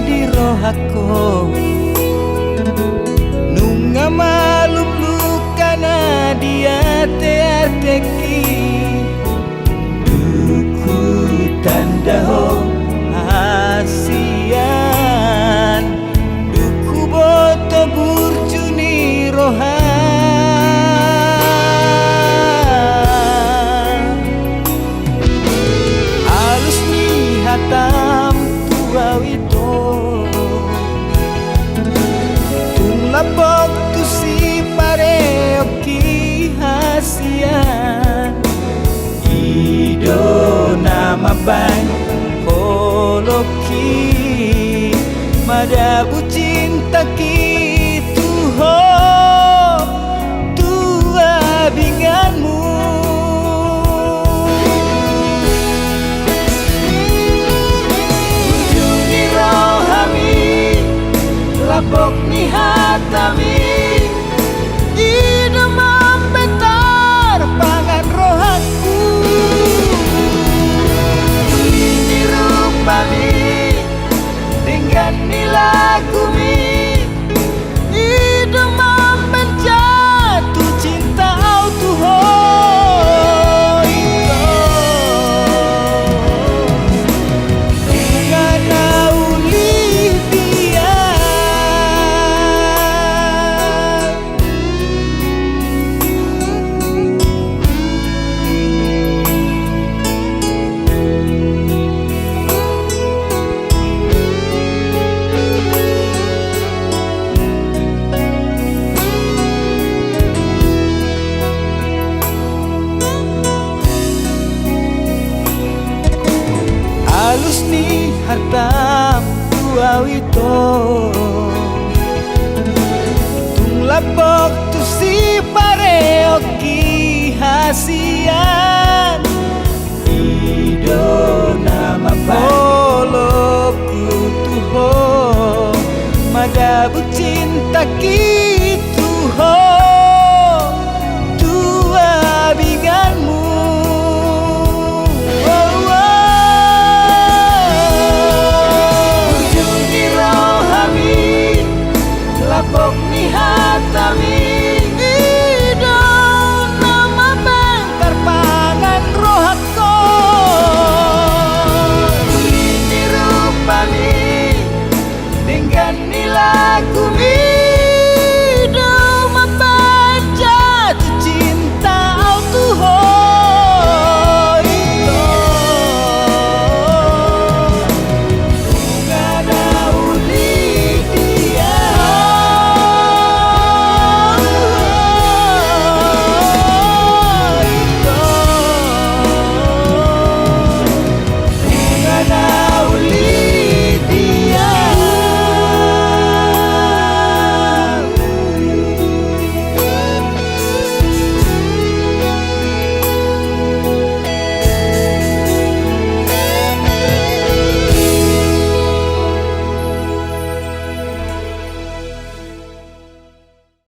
di rohako nunga malum lukana dia teateki duku tanda ho asian duku boto burjuni rohan halus ni hatam tua wito labok tu si pare oki hasian ido nama bang holoki madabu cinta kitu ho tua binganmu ujungi rohami labok ni hatami ida membentar pangan rohaku ini rupami dengan nilagumi ida membenjatuh cinta autuho halus ni hartam tua wito tung labok tu si pare oki hasian ido nama bolok tuho madabu cinta ki